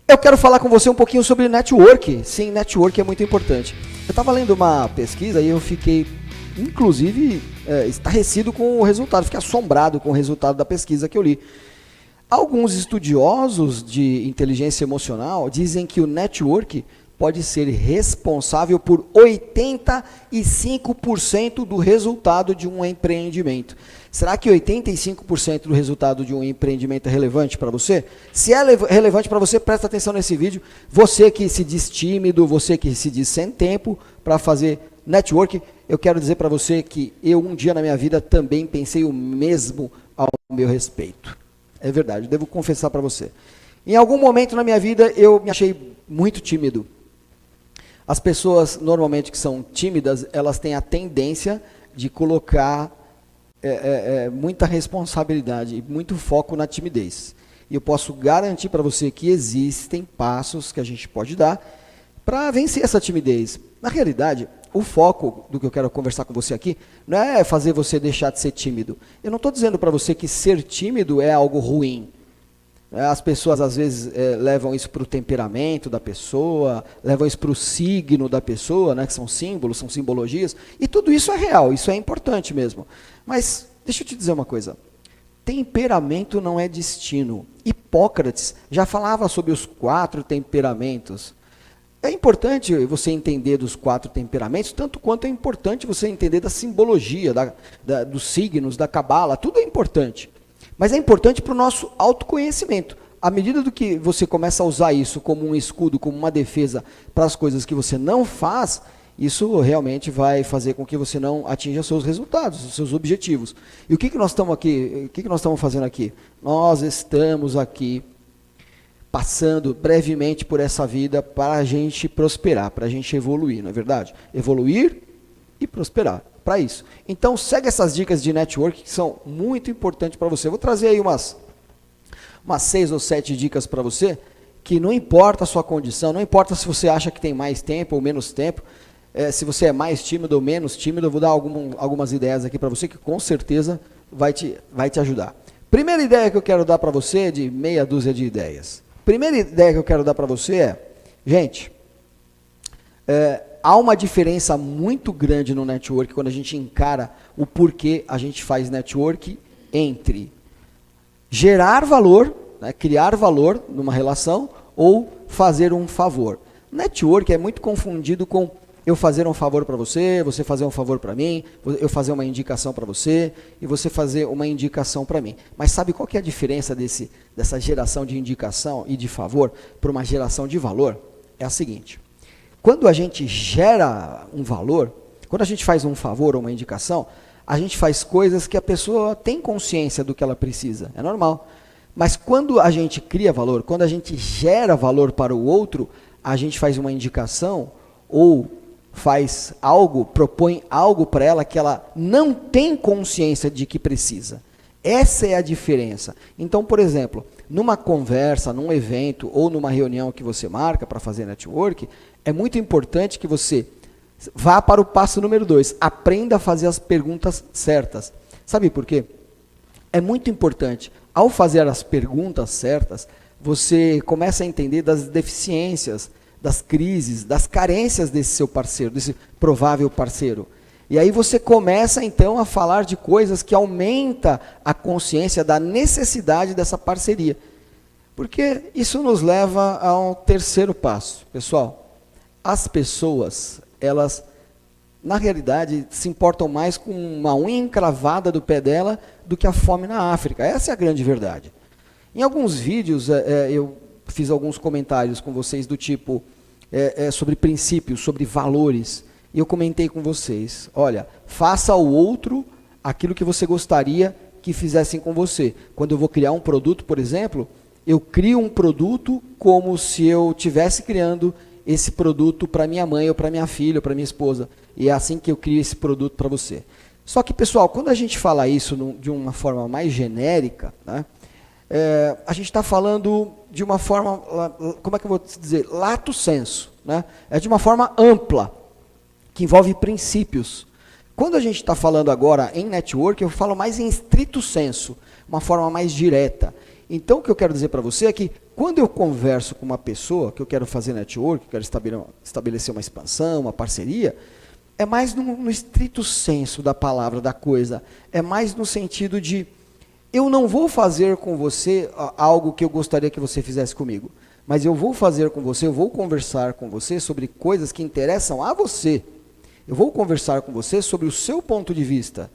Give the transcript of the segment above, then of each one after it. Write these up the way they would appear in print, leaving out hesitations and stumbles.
Eu quero falar com você um pouquinho sobre network. Sim, network é muito importante. Eu estava lendo uma pesquisa e eu fiquei, inclusive, estarrecido com o resultado, fiquei assombrado com o resultado da pesquisa que eu li. Alguns estudiosos de inteligência emocional dizem que o network pode ser responsável por 85% do resultado de um empreendimento. Será que 85% do resultado de um empreendimento é relevante para você? Se é relevante para você, presta atenção nesse vídeo. Você que se diz tímido, você que se diz sem tempo para fazer network, eu quero dizer para você que eu um dia na minha vida também pensei o mesmo ao meu respeito. É verdade, eu devo confessar para você. Em algum momento na minha vida eu me achei muito tímido. As pessoas, normalmente, que são tímidas, elas têm a tendência de colocar muita responsabilidade e muito foco na timidez. E eu posso garantir para você que existem passos que a gente pode dar para vencer essa timidez. Na realidade, o foco do que eu quero conversar com você aqui não é fazer você deixar de ser tímido. Eu não estou dizendo para você que ser tímido é algo ruim. As pessoas às vezes levam isso para o temperamento da pessoa, levam isso para o signo da pessoa, né, que são símbolos, são simbologias, e tudo isso é real, isso é importante mesmo. Mas deixa eu te dizer uma coisa, temperamento não é destino. Hipócrates já falava sobre os 4 temperamentos. É importante você entender dos 4 temperamentos, tanto quanto é importante você entender da simbologia, dos signos, da cabala, tudo é importante. Mas é importante para o nosso autoconhecimento. À medida do que você começa a usar isso como um escudo, como uma defesa para as coisas que você não faz, isso realmente vai fazer com que você não atinja seus resultados, os seus objetivos. E o que nós estamos aqui? O que nós estamos fazendo aqui? Nós estamos aqui passando brevemente por essa vida para a gente prosperar, para a gente evoluir, não é verdade? Evoluir e prosperar. Para isso. Então, segue essas dicas de network que são muito importantes para você. Eu vou trazer aí umas 6 ou 7 dicas para você, que não importa a sua condição, não importa se você acha que tem mais tempo ou menos tempo, se você é mais tímido ou menos tímido, eu vou dar algumas ideias aqui para você que com certeza vai te ajudar. Primeira ideia que eu quero dar para você é de meia dúzia de ideias. Primeira ideia que eu quero dar para você é, gente, há uma diferença muito grande no network quando a gente encara o porquê a gente faz network entre gerar valor, né, criar valor numa relação ou fazer um favor. Network é muito confundido com eu fazer um favor para você, você fazer um favor para mim, eu fazer uma indicação para você e você fazer uma indicação para mim. Mas sabe qual que é a diferença dessa geração de indicação e de favor para uma geração de valor? É a seguinte. Quando a gente gera um valor, quando a gente faz um favor ou uma indicação, a gente faz coisas que a pessoa tem consciência do que ela precisa, é normal. Mas quando a gente cria valor, quando a gente gera valor para o outro, a gente faz uma indicação ou faz algo, propõe algo para ela que ela não tem consciência de que precisa. Essa é a diferença. Então, por exemplo, numa conversa, num evento ou numa reunião que você marca para fazer network, é muito importante que você vá para o passo número 2. Aprenda a fazer as perguntas certas. Sabe por quê? É muito importante. Ao fazer as perguntas certas, você começa a entender das deficiências, das crises, das carências desse seu parceiro, desse provável parceiro. E aí você começa, então, a falar de coisas que aumentam a consciência da necessidade dessa parceria. Porque isso nos leva a um terceiro passo. Pessoal, as pessoas, elas, na realidade, se importam mais com uma unha encravada do pé dela do que a fome na África. Essa é a grande verdade. Em alguns vídeos, eu fiz alguns comentários com vocês do tipo, sobre princípios, sobre valores. E eu comentei com vocês, olha, faça ao outro aquilo que você gostaria que fizessem com você. Quando eu vou criar um produto, por exemplo, eu crio um produto como se eu estivesse criando esse produto para minha mãe, ou para minha filha, ou para minha esposa. E é assim que eu crio esse produto para você. Só que, pessoal, quando a gente fala isso de uma forma mais genérica, né, a gente está falando de uma forma, como é que eu vou dizer, lato sensu, né? É de uma forma ampla, que envolve princípios. Quando a gente está falando agora em network, eu falo mais em estrito sensu, uma forma mais direta. Então, o que eu quero dizer para você é que quando eu converso com uma pessoa, que eu quero fazer network, quero estabelecer uma expansão, uma parceria, é mais no estrito senso da palavra, da coisa. É mais no sentido de, eu não vou fazer com você algo que eu gostaria que você fizesse comigo, mas eu vou fazer com você, eu vou conversar com você sobre coisas que interessam a você. Eu vou conversar com você sobre o seu ponto de vista.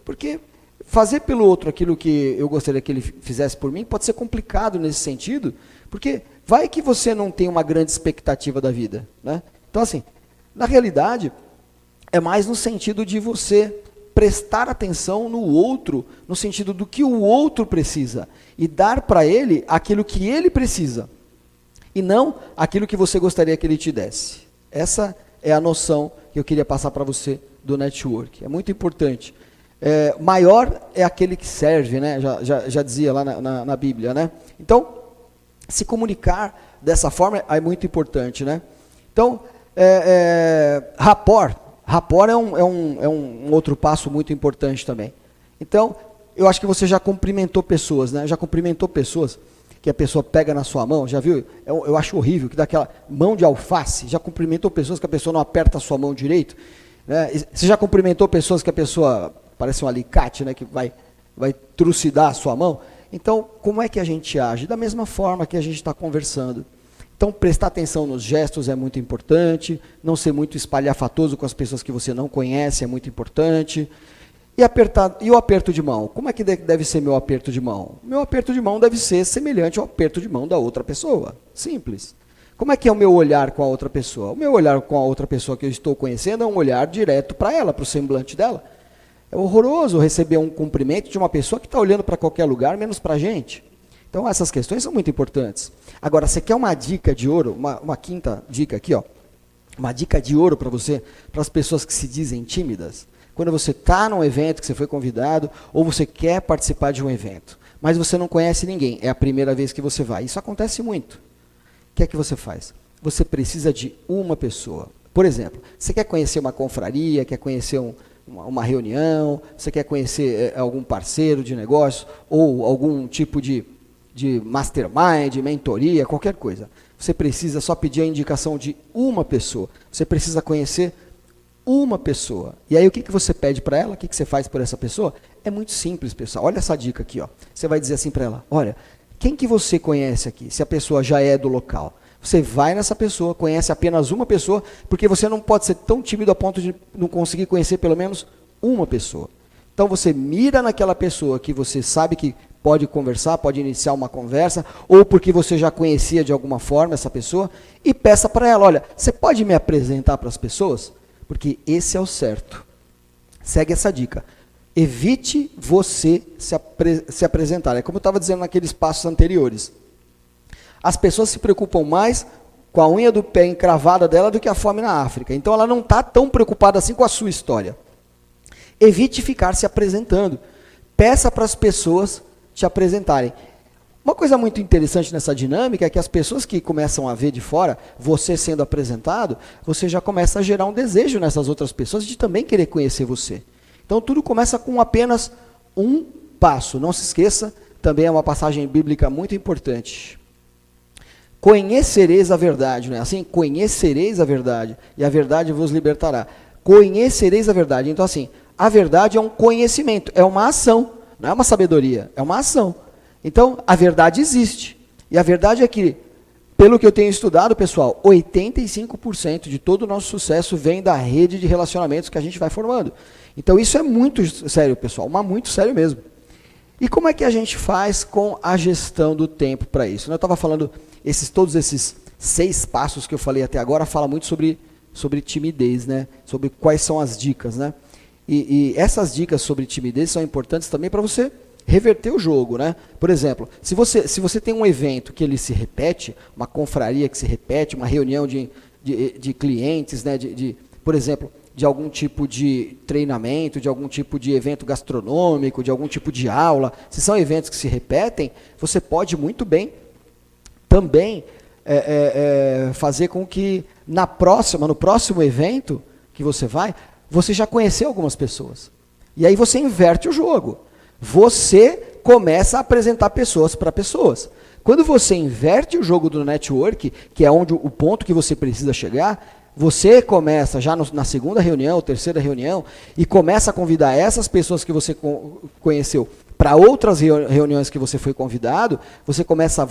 Porque fazer pelo outro aquilo que eu gostaria que ele fizesse por mim pode ser complicado nesse sentido, porque vai que você não tem uma grande expectativa da vida, né? Então, assim, na realidade, é mais no sentido de você prestar atenção no outro, no sentido do que o outro precisa, e dar para ele aquilo que ele precisa, e não aquilo que você gostaria que ele te desse. Essa é a noção que eu queria passar para você do network. É muito importante. Maior é aquele que serve, né? Já dizia lá na Bíblia, né? Então, se comunicar dessa forma é muito importante, né? Então, rapport é um outro passo muito importante também. Então, eu acho que você já cumprimentou pessoas, né? Já cumprimentou pessoas que a pessoa pega na sua mão, já viu? Eu acho horrível que dá aquela mão de alface. Já cumprimentou pessoas que a pessoa não aperta a sua mão direito, né? Você já cumprimentou pessoas que a pessoa parece um alicate, né, que vai trucidar a sua mão? Então, como é que a gente age? Da mesma forma que a gente está conversando. Então, prestar atenção nos gestos é muito importante, não ser muito espalhafatoso com as pessoas que você não conhece é muito importante. E o aperto de mão? Como é que deve ser meu aperto de mão? Meu aperto de mão deve ser semelhante ao aperto de mão da outra pessoa. Simples. Como é que é o meu olhar com a outra pessoa? O meu olhar com a outra pessoa que eu estou conhecendo é um olhar direto para ela, para o semblante dela. É horroroso receber um cumprimento de uma pessoa que está olhando para qualquer lugar, menos para a gente. Então, essas questões são muito importantes. Agora, você quer uma dica de ouro, uma quinta dica aqui, ó, uma dica de ouro para você, para as pessoas que se dizem tímidas? Quando você está num evento que você foi convidado, ou você quer participar de um evento, mas você não conhece ninguém, é a primeira vez que você vai. Isso acontece muito. O que é que você faz? Você precisa de uma pessoa. Por exemplo, você quer conhecer uma confraria, quer conhecer uma reunião, você quer conhecer algum parceiro de negócio, ou algum tipo de mastermind, mentoria, qualquer coisa. Você precisa só pedir a indicação de uma pessoa. Você precisa conhecer uma pessoa. E aí o que você pede para ela? O que você faz por essa pessoa? É muito simples, pessoal. Olha essa dica aqui, ó. Você vai dizer assim para ela, olha, quem que você conhece aqui? Se a pessoa já é do local. Você vai nessa pessoa, conhece apenas uma pessoa, porque você não pode ser tão tímido a ponto de não conseguir conhecer pelo menos uma pessoa. Então você mira naquela pessoa que você sabe que pode conversar, pode iniciar uma conversa, ou porque você já conhecia de alguma forma essa pessoa, e peça para ela, olha, você pode me apresentar para as pessoas? Porque esse é o certo. Segue essa dica. Evite você se apresentar. É como eu estava dizendo naqueles passos anteriores. As pessoas se preocupam mais com a unha do pé encravada dela do que a fome na África. Então ela não está tão preocupada assim com a sua história. Evite ficar se apresentando. Peça para as pessoas te apresentarem. Uma coisa muito interessante nessa dinâmica é que as pessoas que começam a ver de fora, você sendo apresentado, você já começa a gerar um desejo nessas outras pessoas de também querer conhecer você. Então tudo começa com apenas um passo. Não se esqueça, também é uma passagem bíblica muito importante. Conhecereis a verdade, não é assim? Conhecereis a verdade, e a verdade vos libertará. Conhecereis a verdade. Então, assim, a verdade é um conhecimento, é uma ação, não é uma sabedoria, é uma ação. Então, a verdade existe. E a verdade é que, pelo que eu tenho estudado, pessoal, 85% de todo o nosso sucesso vem da rede de relacionamentos que a gente vai formando. Então, isso é muito sério, pessoal, mas muito sério mesmo. E como é que a gente faz com a gestão do tempo para isso? Eu estava falando, todos esses 6 passos que eu falei até agora, fala muito sobre timidez, né? Sobre quais são as dicas, né? E essas dicas sobre timidez são importantes também para você reverter o jogo, né? Por exemplo, se você tem um evento que ele se repete, uma confraria que se repete, uma reunião de clientes, né? Por exemplo, de algum tipo de treinamento, de algum tipo de evento gastronômico, de algum tipo de aula, se são eventos que se repetem, você pode muito bem também fazer com que no próximo evento que você vai, você já conheceu algumas pessoas. E aí você inverte o jogo. Você começa a apresentar pessoas para pessoas. Quando você inverte o jogo do network, que é onde o ponto que você precisa chegar, você começa já na segunda reunião, terceira reunião, e começa a convidar essas pessoas que você conheceu para outras reuniões que você foi convidado, você começa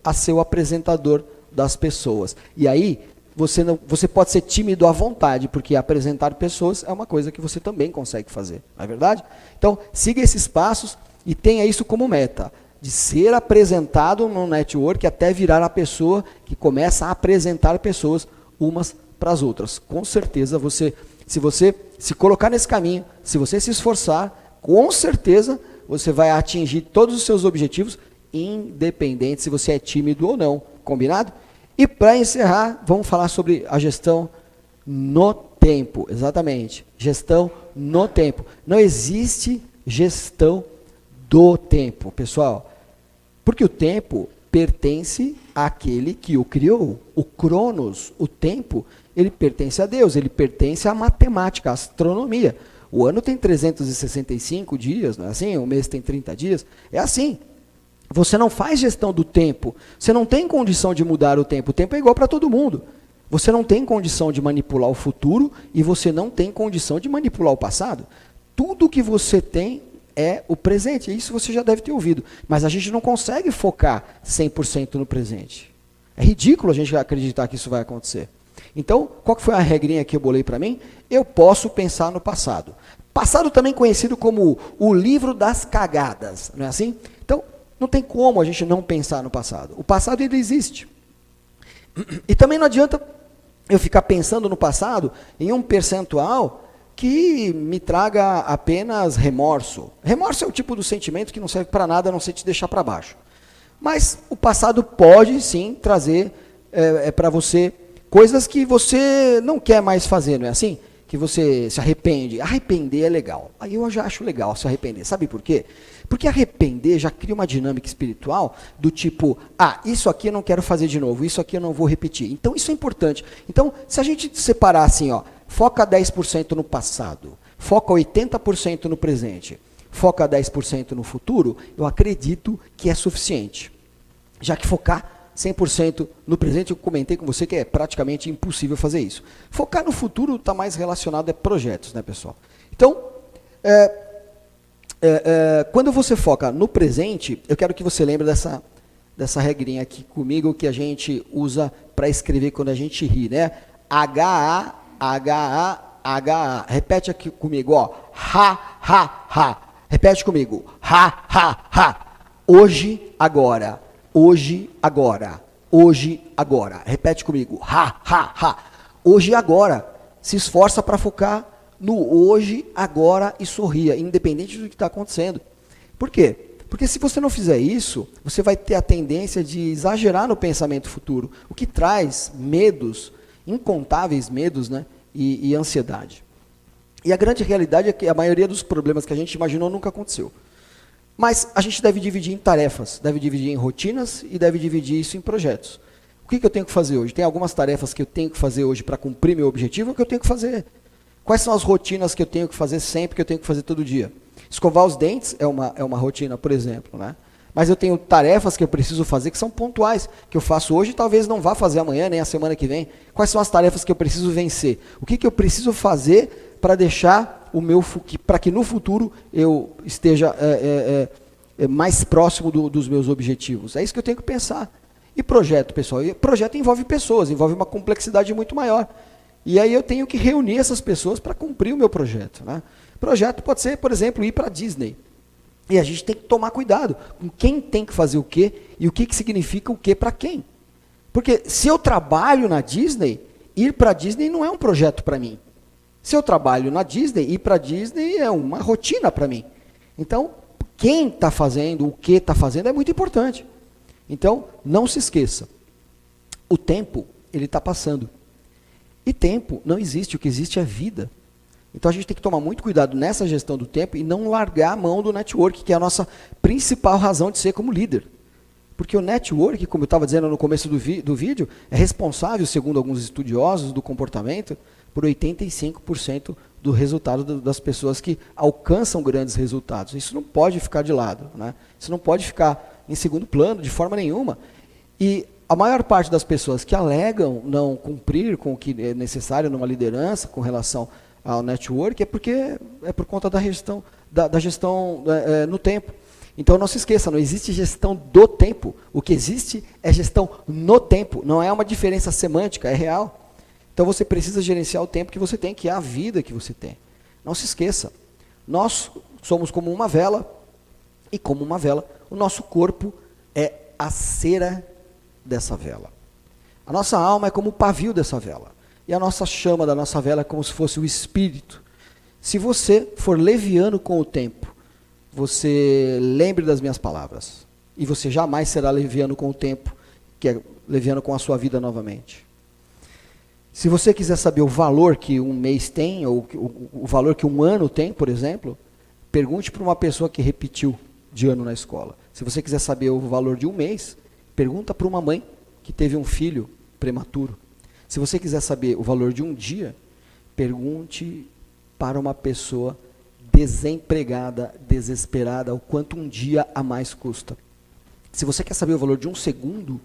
a ser o apresentador das pessoas. E aí, você pode ser tímido à vontade, porque apresentar pessoas é uma coisa que você também consegue fazer, não é verdade? Então, siga esses passos e tenha isso como meta, de ser apresentado no network até virar a pessoa que começa a apresentar pessoas umas para as outras. Com certeza, se você se colocar nesse caminho, se você se esforçar, com certeza você vai atingir todos os seus objetivos, independente se você é tímido ou não. Combinado? E para encerrar, vamos falar sobre a gestão no tempo. Exatamente. Gestão no tempo. Não existe gestão do tempo, pessoal. Porque o tempo pertence àquele que o criou. O Cronos, o tempo, ele pertence a Deus, ele pertence à matemática, à astronomia. O ano tem 365 dias, não é assim? O mês tem 30 dias. É assim. Você não faz gestão do tempo. Você não tem condição de mudar o tempo. O tempo é igual para todo mundo. Você não tem condição de manipular o futuro e você não tem condição de manipular o passado. Tudo que você tem é o presente. Isso você já deve ter ouvido. Mas a gente não consegue focar 100% no presente. É ridículo a gente acreditar que isso vai acontecer. Então, qual que foi a regrinha que eu bolei para mim? Eu posso pensar no passado. Passado também conhecido como o livro das cagadas, não é assim? Então, não tem como a gente não pensar no passado. O passado ele existe. E também não adianta eu ficar pensando no passado em um percentual que me traga apenas remorso. Remorso é o tipo do sentimento que não serve para nada, a não ser te deixar para baixo. Mas o passado pode sim trazer para você coisas que você não quer mais fazer, não é assim? Que você se arrepende. Arrepender é legal. Aí eu já acho legal se arrepender. Sabe por quê? Porque arrepender já cria uma dinâmica espiritual do tipo, isso aqui eu não quero fazer de novo, isso aqui eu não vou repetir. Então isso é importante. Então, se a gente separar assim, foca 10% no passado, foca 80% no presente, foca 10% no futuro, eu acredito que é suficiente. Já que focar 100% no presente, eu comentei com você que é praticamente impossível fazer isso. Focar no futuro está mais relacionado a projetos, né, pessoal? Então, quando você foca no presente, eu quero que você lembre dessa regrinha aqui comigo que a gente usa para escrever quando a gente ri, né? H-A-H-A-H-A. Repete aqui comigo, ha, ha, ha. Repete comigo, ha, ha, ha. Hoje, agora. Hoje, agora. Hoje, agora. Repete comigo. Ha, ha, ha. Hoje e agora. Se esforça para focar no hoje, agora e sorria, independente do que está acontecendo. Por quê? Porque se você não fizer isso, você vai ter a tendência de exagerar no pensamento futuro, o que traz medos, incontáveis medos, né? E ansiedade. E a grande realidade é que a maioria dos problemas que a gente imaginou nunca aconteceu. Mas a gente deve dividir em tarefas, deve dividir em rotinas e deve dividir isso em projetos. O que eu tenho que fazer hoje? Tem algumas tarefas que eu tenho que fazer hoje para cumprir meu objetivo, que eu tenho que fazer. Quais são as rotinas que eu tenho que fazer sempre, que eu tenho que fazer todo dia? Escovar os dentes é uma rotina, por exemplo, né? Mas eu tenho tarefas que eu preciso fazer que são pontuais, que eu faço hoje e talvez não vá fazer amanhã, nem a semana que vem. Quais são as tarefas que eu preciso vencer? O que eu preciso fazer para deixar para que no futuro eu esteja mais próximo dos meus objetivos? É isso que eu tenho que pensar. E projeto, pessoal? E projeto envolve pessoas, envolve uma complexidade muito maior. E aí eu tenho que reunir essas pessoas para cumprir o meu projeto, né? Projeto pode ser, por exemplo, ir para a Disney. E a gente tem que tomar cuidado com quem tem que fazer o quê e o que significa o quê para quem. Porque se eu trabalho na Disney, ir para a Disney não é um projeto para mim. Se eu trabalho na Disney, ir para a Disney é uma rotina para mim. Então, quem está fazendo, o que está fazendo é muito importante. Então, não se esqueça. O tempo, ele está passando. E tempo não existe, o que existe é vida. Então a gente tem que tomar muito cuidado nessa gestão do tempo e não largar a mão do network, que é a nossa principal razão de ser como líder. Porque o network, como eu estava dizendo no começo do vídeo, é responsável, segundo alguns estudiosos do comportamento, por 85% do resultado das pessoas que alcançam grandes resultados. Isso não pode ficar de lado, né? Isso não pode ficar em segundo plano, de forma nenhuma. E a maior parte das pessoas que alegam não cumprir com o que é necessário numa liderança com relação ao network é por conta da gestão, da gestão no tempo. Então não se esqueça, não existe gestão do tempo. O que existe é gestão no tempo. Não é uma diferença semântica, é real. Então você precisa gerenciar o tempo que você tem, que é a vida que você tem. Não se esqueça, nós somos como uma vela, e como uma vela, o nosso corpo é a cera dessa vela. A nossa alma é como o pavio dessa vela. E a nossa chama da nossa vela é como se fosse o espírito. Se você for leviano com o tempo, você lembre das minhas palavras. E você jamais será leviano com o tempo, que é leviano com a sua vida novamente. Se você quiser saber o valor que um mês tem, ou o valor que um ano tem, por exemplo, pergunte para uma pessoa que repetiu de ano na escola. Se você quiser saber o valor de um mês, pergunta para uma mãe que teve um filho prematuro. Se você quiser saber o valor de um dia, pergunte para uma pessoa desempregada, desesperada, o quanto um dia a mais custa. Se você quer saber o valor de um segundo,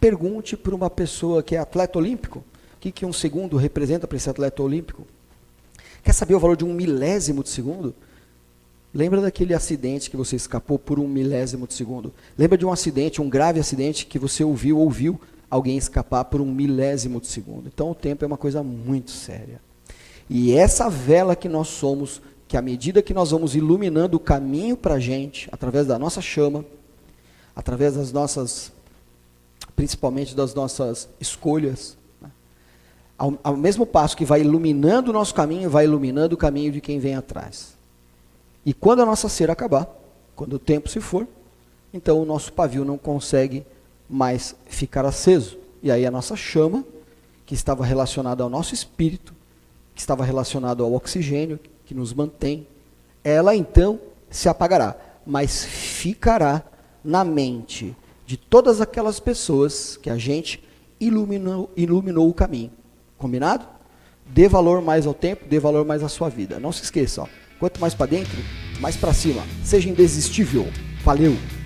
pergunte para uma pessoa que é atleta olímpico, o que um segundo representa para esse atleta olímpico. Quer saber o valor de um milésimo de segundo? Lembra daquele acidente que você escapou por um milésimo de segundo? Lembra de um acidente, um grave acidente que você ouviu alguém escapar por um milésimo de segundo? Então o tempo é uma coisa muito séria. E essa vela que nós somos, que à medida que nós vamos iluminando o caminho para a gente, através da nossa chama, através das nossas, principalmente das nossas escolhas, né? ao mesmo passo que vai iluminando o nosso caminho, vai iluminando o caminho de quem vem atrás. E quando a nossa cera acabar, quando o tempo se for, então o nosso pavio não consegue mais ficar aceso. E aí a nossa chama, que estava relacionada ao nosso espírito, que estava relacionado ao oxigênio, que nos mantém, ela então se apagará, mas ficará na mente de todas aquelas pessoas que a gente iluminou o caminho. Combinado? Dê valor mais ao tempo, dê valor mais à sua vida. Não se esqueça, ó, quanto mais para dentro, mais para cima. Seja indesistível. Valeu!